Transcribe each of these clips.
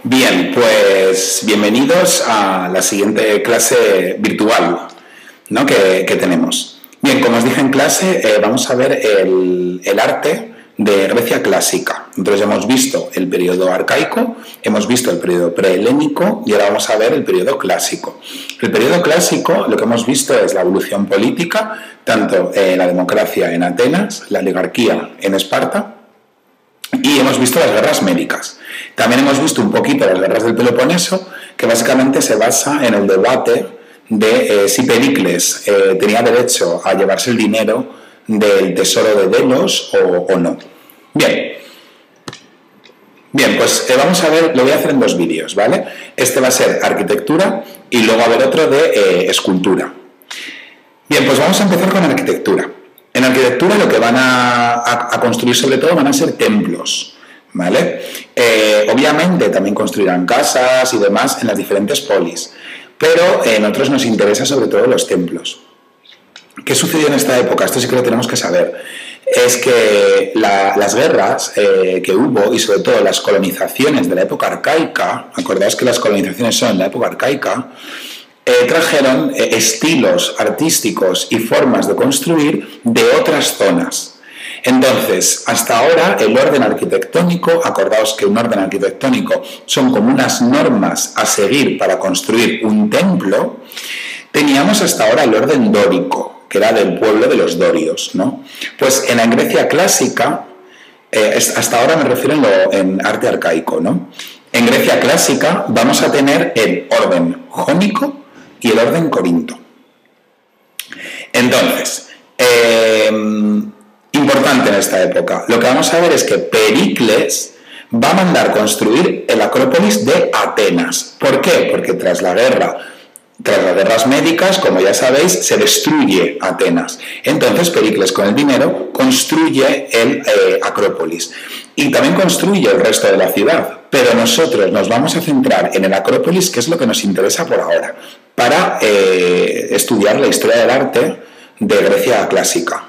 Bien, pues bienvenidos a la siguiente clase virtual, ¿no? que tenemos. Bien, como os dije en clase, vamos a ver el arte de Grecia clásica. Entonces hemos visto el periodo arcaico, hemos visto el periodo prehelénico y ahora vamos a ver el periodo clásico. El periodo clásico lo que hemos visto es la evolución política, tanto la democracia en Atenas, la oligarquía en Esparta, y hemos visto las guerras médicas. También hemos visto un poquito las guerras del Peloponeso, que básicamente se basa en el debate de si Pericles tenía derecho a llevarse el dinero del tesoro de Delos o no. Bien, pues vamos a ver, lo voy a hacer en dos vídeos, ¿vale? Este va a ser arquitectura y luego va a haber otro de escultura. Bien, pues vamos a empezar con arquitectura. En arquitectura lo que van a construir sobre todo van a ser templos, ¿vale? Obviamente también construirán casas y demás en las diferentes polis, pero en otros nos interesa sobre todo los templos. ¿Qué sucedió en esta época? Esto sí que lo tenemos que saber. Es que las guerras que hubo y sobre todo las colonizaciones de la época arcaica, acordaos que las colonizaciones son en la época arcaica, trajeron estilos artísticos y formas de construir de otras zonas. Entonces, hasta ahora el orden arquitectónico, acordaos que un orden arquitectónico son como unas normas a seguir para construir un templo, teníamos hasta ahora el orden dórico, que era del pueblo de los dorios, ¿no? Pues en la Grecia clásica, hasta ahora me refiero en arte arcaico, ¿no? En Grecia clásica vamos a tener el orden jónico y el orden corinto. Entonces, importante en esta época, lo que vamos a ver es que Pericles va a mandar construir el Acrópolis de Atenas. ¿Por qué? Porque tras las guerras médicas, como ya sabéis, se destruye Atenas. Entonces Pericles con el dinero construye el Acrópolis y también construye el resto de la ciudad, pero nosotros nos vamos a centrar en el Acrópolis, que es lo que nos interesa por ahora, para estudiar la historia del arte de Grecia clásica.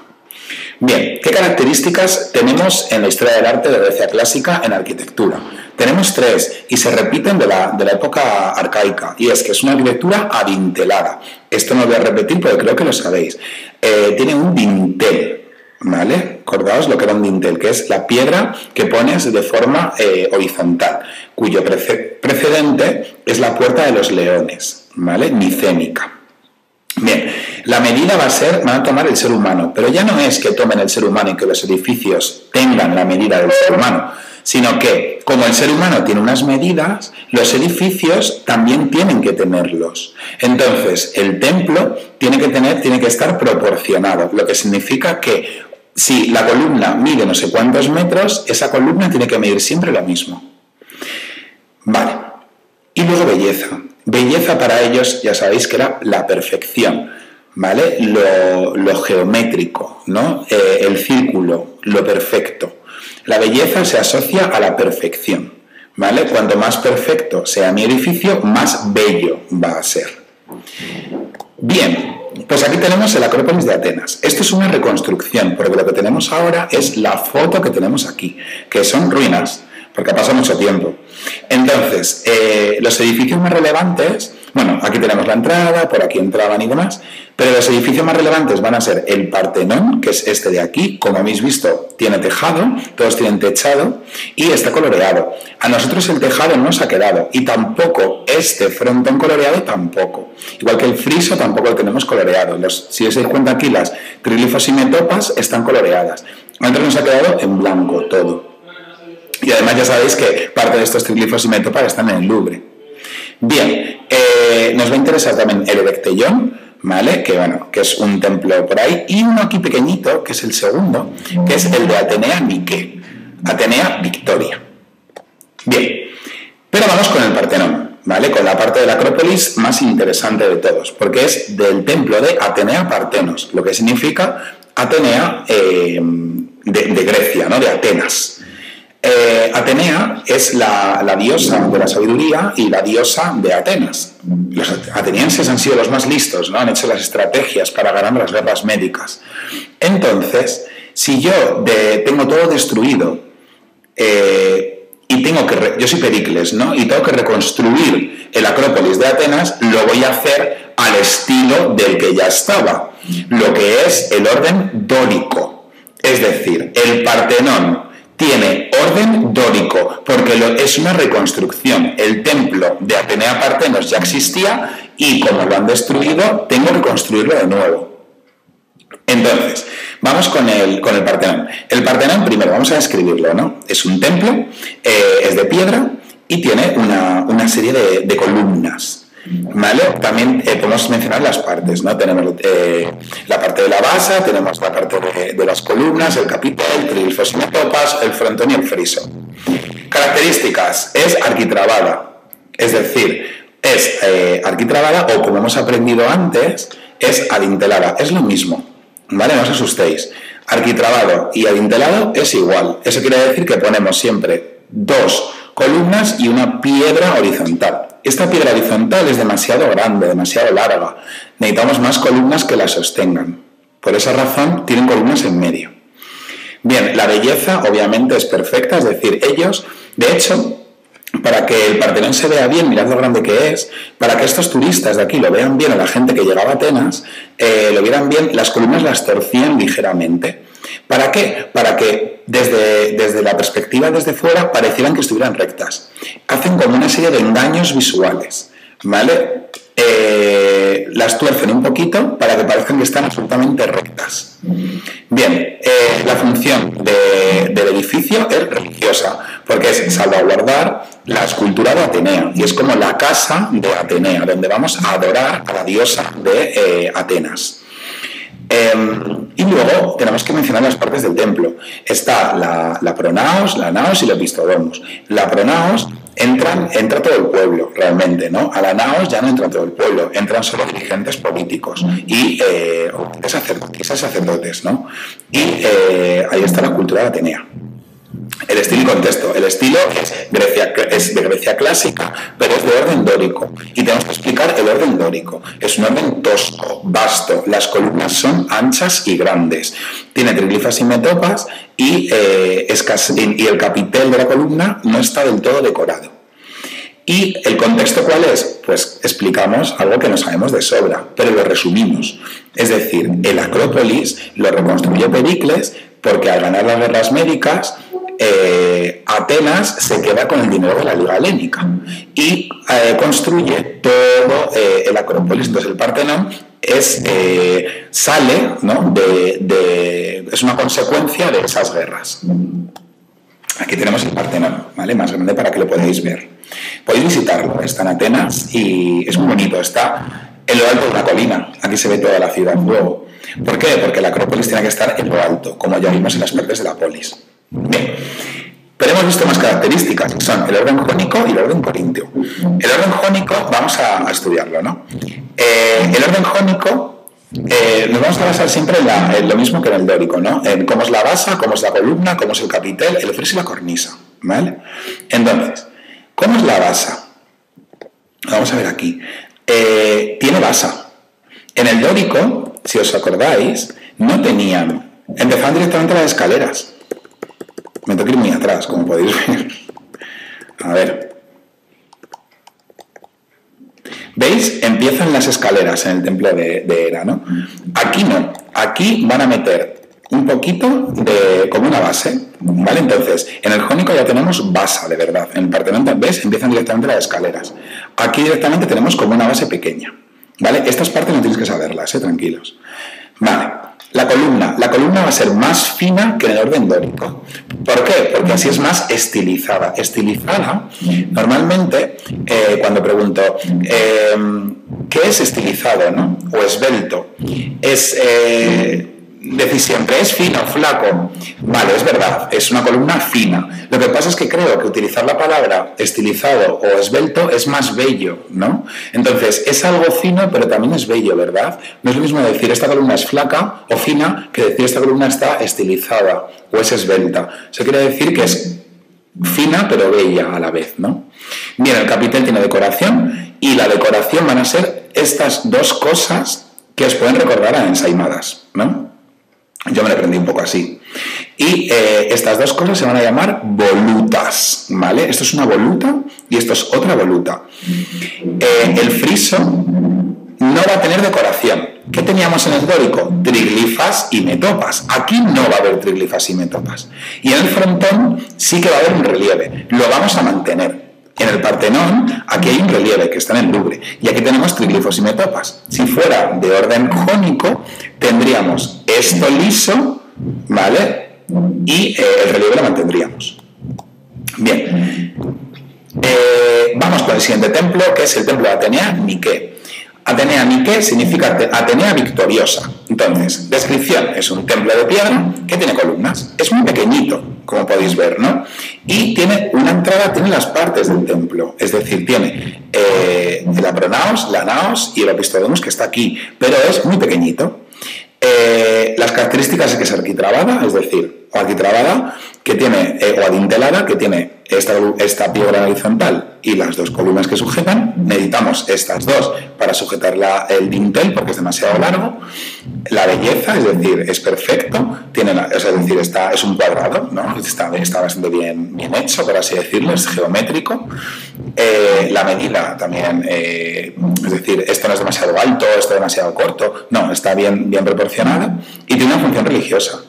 Bien, ¿qué características tenemos en la historia del arte de Grecia clásica en arquitectura? Tenemos tres y se repiten de la época arcaica, y es que es una arquitectura adintelada. Esto no lo voy a repetir porque creo que lo sabéis. Tiene un dintel, ¿vale? Acordaos lo que era un dintel, que es la piedra que pones de forma horizontal, cuyo precedente es la Puerta de los Leones, ¿vale? Micénica. Bien, la medida van a tomar el ser humano, pero ya no es que tomen el ser humano y que los edificios tengan la medida del ser humano, sino que, como el ser humano tiene unas medidas, los edificios también tienen que tenerlos. Entonces, el templo tiene que estar proporcionado, lo que significa que si la columna mide no sé cuántos metros, esa columna tiene que medir siempre lo mismo. Vale. Y luego belleza. Belleza para ellos, ya sabéis que era la perfección, ¿vale? Lo geométrico, ¿no? El círculo, lo perfecto. La belleza se asocia a la perfección, ¿vale? Cuanto más perfecto sea mi edificio, más bello va a ser. Bien, pues aquí tenemos el Acrópolis de Atenas. Esto es una reconstrucción, porque lo que tenemos ahora es la foto que tenemos aquí, que son ruinas, porque ha pasado mucho tiempo. Entonces, los edificios más relevantes, bueno, aquí tenemos la entrada, por aquí entraban y demás, pero los edificios más relevantes van a ser el Partenón, que es este de aquí, como habéis visto, tiene tejado, todos tienen techado y está coloreado. A nosotros el tejado no nos ha quedado y tampoco este frontón coloreado tampoco. Igual que el friso tampoco lo tenemos coloreado. Si os dais cuenta aquí, las trilifos y metopas están coloreadas. A nosotros nos ha quedado en blanco todo. Y además ya sabéis que parte de estos triglifos y metopas están en el Louvre. Bien, nos va a interesar también el Erecteion, ¿vale? Que es un templo por ahí, y uno aquí pequeñito, que es el segundo, que es el de Atenea Nike, Atenea Victoria. Bien, pero vamos con el Partenón, ¿vale? Con la parte de la Acrópolis más interesante de todos, porque es del templo de Atenea Partenos, lo que significa Atenea de Grecia, ¿no? De Atenas. Atenea es la diosa de la sabiduría y la diosa de Atenas. Los atenienses han sido los más listos, ¿no? Han hecho las estrategias para ganar las guerras médicas. Entonces, si yo tengo todo destruido y y yo soy Pericles, ¿no? Y tengo que reconstruir el Acrópolis de Atenas, lo voy a hacer al estilo del que ya estaba, lo que es el orden dórico. Es decir, el Partenón tiene orden dórico, porque es una reconstrucción. El templo de Atenea Partenos ya existía y como lo han destruido, tengo que construirlo de nuevo. Entonces, vamos con el Partenón. El Partenón, primero, vamos a describirlo, ¿no? Es un templo, es de piedra y tiene una serie de columnas. ¿Vale? También podemos mencionar las partes, ¿no? Tenemos la parte de la base, tenemos la parte de las columnas, el capitel, trilfos y metopas, el frontón y el friso. Características: es arquitrabada, es decir, es arquitrabada o, como hemos aprendido antes, es adintelada. Es lo mismo, ¿vale? No os asustéis. Arquitrabado y adintelado es igual. Eso quiere decir que ponemos siempre dos columnas y una piedra horizontal. Esta piedra horizontal es demasiado grande, demasiado larga. Necesitamos más columnas que la sostengan. Por esa razón tienen columnas en medio. Bien, la belleza obviamente es perfecta, es decir, ellos, de hecho, para que el Partenón se vea bien, mirad lo grande que es, para que estos turistas de aquí lo vean bien, a la gente que llegaba a Atenas, lo vieran bien, las columnas las torcían ligeramente. ¿Para qué? Para que desde la perspectiva desde fuera parecieran que estuvieran rectas. Hacen como una serie de engaños visuales, ¿vale? Las tuercen un poquito para que parezcan que están absolutamente rectas. Bien, la función del edificio es religiosa, porque es salvaguardar la escultura de Atenea, y es como la casa de Atenea, donde vamos a adorar a la diosa de Atenas. Y luego tenemos que mencionar las partes del templo. Está la pronaos, la naos y la epistodomos. La pronaos entra todo el pueblo, realmente, ¿no? A la naos ya no entra todo el pueblo, entran solo dirigentes políticos y sacerdotes, ¿no? Y ahí está la cultura de Atenea. El estilo y contexto. El estilo es de Grecia clásica, pero es de orden dórico. Y tenemos que explicar el orden dórico. Es un orden tosco, vasto. Las columnas son anchas y grandes. Tiene triglifas y metopas y el capitel de la columna no está del todo decorado. ¿Y el contexto cuál es? Pues explicamos algo que no sabemos de sobra, pero lo resumimos. Es decir, el Acrópolis lo reconstruyó Pericles porque al ganar las guerras médicas, Atenas se queda con el dinero de la Liga Helénica y construye todo el Acrópolis. Entonces el Partenón sale, ¿no? Es una consecuencia de esas guerras. Aquí tenemos el Partenón, ¿vale? Más grande para que lo podáis ver. Podéis visitarlo, está en Atenas y es muy bonito. Está en lo alto de una colina, aquí se ve toda la ciudad luego. ¿Por qué? Porque la Acrópolis tiene que estar en lo alto, como ya vimos en las partes de la polis. Bien, pero hemos visto más características, que son el orden jónico y el orden corintio. El orden jónico, vamos a estudiarlo, ¿no? El orden jónico, nos vamos a basar siempre en lo mismo que en el dórico, ¿no? En cómo es la base, cómo es la columna, cómo es el capitel, el friso y la cornisa, ¿vale? Entonces, ¿cómo es la base? Vamos a ver aquí. Tiene base. En el dórico, si os acordáis, no tenían, empezaban directamente las escaleras. Me tengo que ir muy atrás, como podéis ver. A ver. ¿Veis? Empiezan las escaleras en el templo de Hera, ¿no? Aquí no. Aquí van a meter un poquito como una base, ¿vale? Entonces, en el jónico ya tenemos base, de verdad. En el Partenón, ¿ves? Empiezan directamente las escaleras. Aquí directamente tenemos como una base pequeña, ¿vale? Estas partes no tienes que saberlas, tranquilos. Vale. La columna va a ser más fina que en el orden dórico. ¿Por qué? Porque así es más estilizada. Estilizada, normalmente, cuando pregunto, ¿qué es estilizado, no? O esbelto. Decir siempre, ¿es fino, flaco? Vale, es verdad, es una columna fina. Lo que pasa es que creo que utilizar la palabra estilizado o esbelto es más bello, ¿no? Entonces, es algo fino, pero también es bello, ¿verdad? No es lo mismo decir esta columna es flaca o fina que decir esta columna está estilizada o es esbelta. Eso quiere decir que es fina, pero bella a la vez, ¿no? Bien, el capitel tiene decoración y la decoración van a ser estas dos cosas que os pueden recordar a ensaimadas, ¿no? Yo me lo aprendí un poco así. Y estas dos cosas se van a llamar volutas, ¿vale? Esto es una voluta y esto es otra voluta. El friso no va a tener decoración. ¿Qué teníamos en el dórico? Triglifas y metopas. Aquí no va a haber triglifas y metopas. Y en el frontón sí que va a haber un relieve. Lo vamos a mantener. En el Partenón, aquí hay un relieve que está en el Louvre. Y aquí tenemos triglifos y metopas. Si fuera de orden jónico, tendríamos esto liso, ¿vale? Y el relieve lo mantendríamos. Bien. Vamos con el siguiente templo, que es el templo de Atenea Nike. Atenea Nike significa Atenea victoriosa. Entonces, descripción: es un templo de piedra que tiene columnas. Es muy pequeñito, como podéis ver, ¿no? Y tiene una entrada, tiene las partes del templo. Es decir, tiene el apronaos, la naos y el opistodemus, que está aquí, pero es muy pequeñito. Las características es que es arquitrabada, es decir, o arquitrabada, que tiene, o adintelada, que tiene esta piedra horizontal y las dos columnas que sujetan. Necesitamos estas dos para sujetar el dintel porque es demasiado largo. La belleza, es decir, es perfecto, es decir, es un cuadrado, ¿no? Está bastante bien hecho, por así decirlo, es geométrico. La medida también, es decir, esto no es demasiado alto, esto es demasiado corto, no, está bien proporcionada y tiene una función religiosa.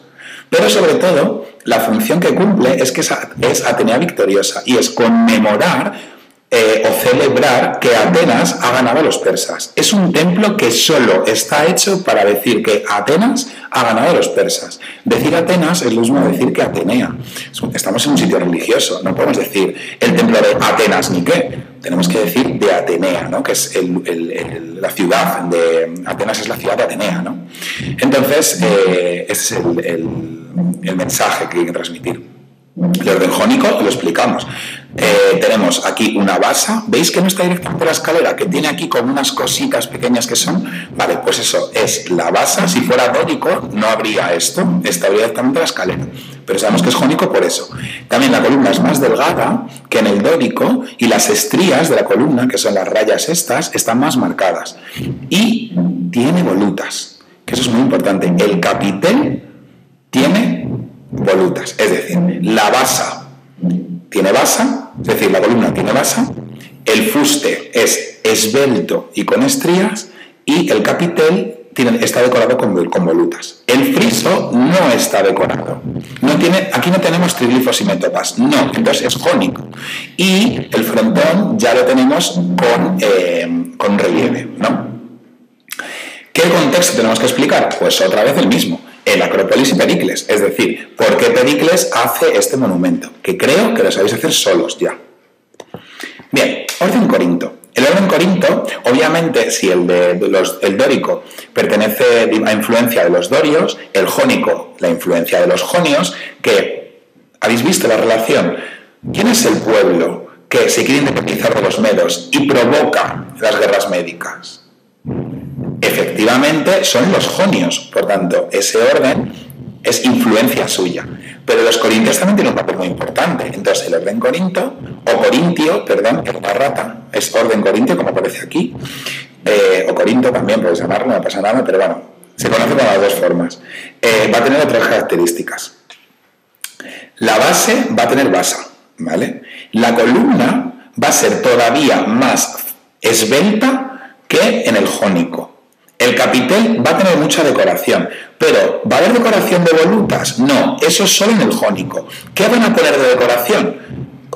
Pero sobre todo, la función que cumple es que es Atenea victoriosa y es conmemorar o celebrar que Atenas ha ganado a los persas. Es un templo que solo está hecho para decir que Atenas ha ganado a los persas. Decir Atenas es lo mismo que decir que Atenea. Estamos en un sitio religioso, no podemos decir el templo de Atenas Nike. Tenemos que decir de Atenea, ¿no? Que es la ciudad de Atenas, es la ciudad de Atenea, ¿no? Entonces, ese es el mensaje que hay que transmitir. El orden jónico lo explicamos. Tenemos aquí una base. ¿Veis que no está directamente la escalera? Que tiene aquí como unas cositas pequeñas que son. Vale, pues eso es la base. Si fuera dórico no habría esto, estaría directamente la escalera. Pero sabemos que es jónico por eso. También la columna es más delgada que en el dórico y las estrías de la columna, que son las rayas estas, están más marcadas. Y tiene volutas, que eso es muy importante. El capitel tiene volutas, es decir, la basa tiene basa, es decir, la columna tiene basa, el fuste es esbelto y con estrías y el capitel está decorado con volutas. El friso no está decorado. Aquí no tenemos triglifos y metopas, no, entonces es jónico. Y el frontón ya lo tenemos con relieve, ¿no? ¿Qué contexto tenemos que explicar? Pues otra vez el mismo. El Acrópolis y Pericles, es decir, ¿por qué Pericles hace este monumento? Que creo que lo sabéis hacer solos ya. Bien, orden corinto. El orden corinto, obviamente, si el dórico pertenece a influencia de los dorios, el jónico, la influencia de los jonios, que habéis visto la relación. ¿Quién es el pueblo que se quiere independizar de los medos y provoca las guerras médicas? Efectivamente son los jonios, por tanto, ese orden es influencia suya. Pero los corintios también tienen un papel muy importante. Entonces, el orden corinto, o corintio, perdón, es una rata, es orden corintio, como aparece aquí, o corinto también, puedes llamarlo, no pasa nada, pero bueno, se conoce con las dos formas. Va a tener otras características. La base va a tener basa, ¿vale? La columna va a ser todavía más esbelta que en el jónico. El capitel va a tener mucha decoración, pero ¿va a haber decoración de volutas? No, eso es solo en el jónico. ¿Qué van a poner de decoración?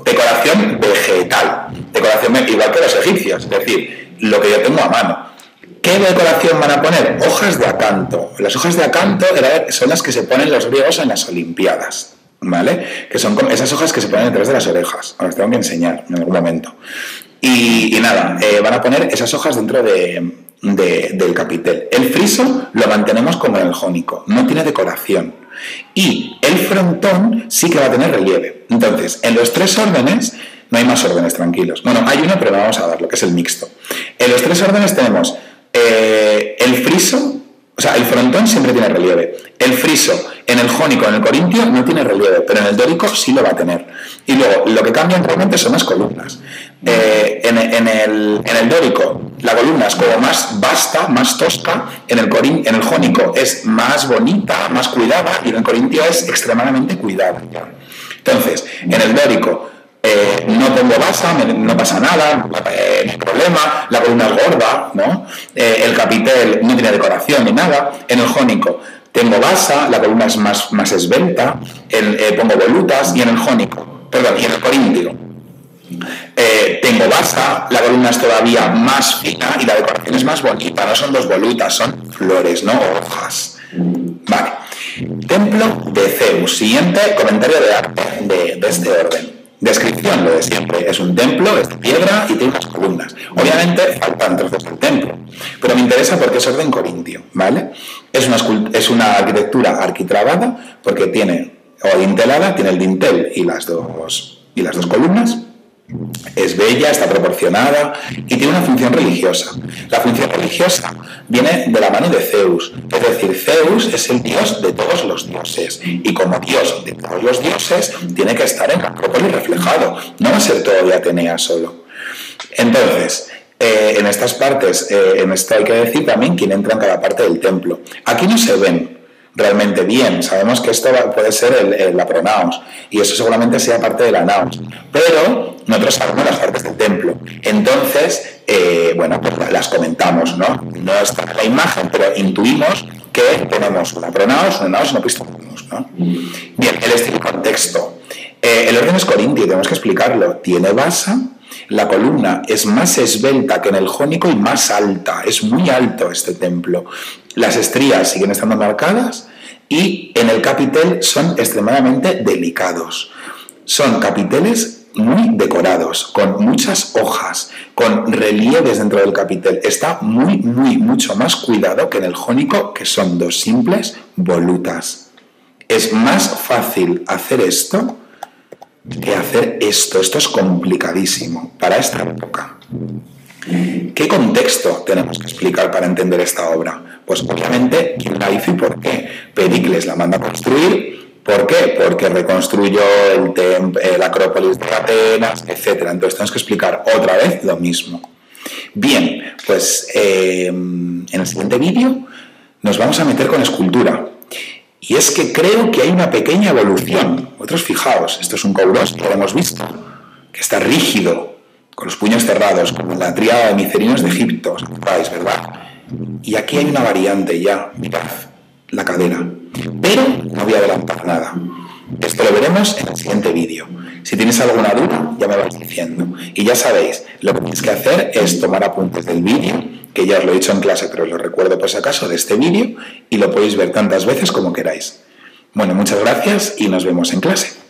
Decoración vegetal, decoración igual que los egipcios, es decir, lo que yo tengo a mano. ¿Qué decoración van a poner? Hojas de acanto. Las hojas de acanto son las que se ponen los griegos en las Olimpiadas, ¿vale? Que son esas hojas que se ponen detrás de las orejas. Os las tengo que enseñar en algún momento. Y nada, van a poner esas hojas dentro del capitel. El friso lo mantenemos como en el jónico, no tiene decoración. Y el frontón sí que va a tener relieve. Entonces, en los tres órdenes, no hay más órdenes, tranquilos. Bueno, hay uno, pero no vamos a darlo, que es el mixto. En los tres órdenes tenemos el friso, o sea, el frontón siempre tiene relieve. El friso en el jónico, en el corintio, no tiene relieve, pero en el dórico sí lo va a tener. Y luego, lo que cambian realmente son las columnas. En el dórico la columna es como más vasta, más tosca, en el jónico es más bonita, más cuidada, y en el corintio es extremadamente cuidada. Entonces, en el dórico no pongo basa, no pasa nada, no hay problema, la columna es gorda, ¿no? El capitel no tiene decoración ni nada. En el jónico tengo basa, la columna es más esbelta, pongo volutas, y en el jónico, perdón, y en el corintio tengo basa, la columna es todavía más fina y la decoración es más bonita, no son dos volutas, son flores, ¿no? Hojas. Vale. Templo de Zeus. Siguiente comentario de arte de este orden. Descripción, lo de siempre. Es un templo, es de piedra y tiene unas columnas. Obviamente faltan trozos del templo, pero me interesa porque es orden corintio, ¿vale? Es una arquitectura arquitrabada porque tiene, o dintelada, tiene el dintel y las dos columnas. Es bella, está proporcionada y tiene una función religiosa. La función religiosa viene de la mano de Zeus, es decir, Zeus es el dios de todos los dioses y como dios de todos los dioses tiene que estar en la Acrópolis reflejado, no va a ser todo de Atenea solo. Entonces, en estas partes, en esto hay que decir también quién entra en cada parte del templo. Aquí no se ven realmente bien, sabemos que esto puede ser la pronaos y eso seguramente sea parte de la naos, pero nosotros sabemos las partes del templo, entonces bueno, pues las comentamos, ¿no? No está en la imagen, pero intuimos que tenemos una pronaos, una naos y una pistomus, ¿no? Bien, el estilo y contexto. El orden es corintio, tenemos que explicarlo. Tiene basa, la columna es más esbelta que en el jónico y más alta, es muy alto este templo. Las estrías siguen estando marcadas y en el capitel son extremadamente delicados. Son capiteles muy decorados, con muchas hojas, con relieves dentro del capitel. Está mucho más cuidado que en el jónico, que son dos simples volutas. Es más fácil hacer esto que hacer esto. Esto es complicadísimo para esta época. ¿Qué contexto tenemos que explicar para entender esta obra? Pues obviamente quién la hizo y por qué. Pericles la manda a construir. ¿Por qué? Porque reconstruyó la Acrópolis de Atenas, etc. Entonces tenemos que explicar otra vez lo mismo. Bien, pues en el siguiente vídeo nos vamos a meter con escultura. Y es que creo que hay una pequeña evolución. Vosotros fijaos, esto es un kouros, ya lo hemos visto, que está rígido, con los puños cerrados, como en la tríada de micerinos de Egipto, ¿os acordáis, verdad? Y aquí hay una variante ya, mirad, la cadera. Pero no voy a adelantar nada. Esto lo veremos en el siguiente vídeo. Si tenéis alguna duda, ya me vais diciendo. Y ya sabéis, lo que tenéis que hacer es tomar apuntes del vídeo, que ya os lo he dicho en clase, pero os lo recuerdo por si acaso, de este vídeo, y lo podéis ver tantas veces como queráis. Bueno, muchas gracias y nos vemos en clase.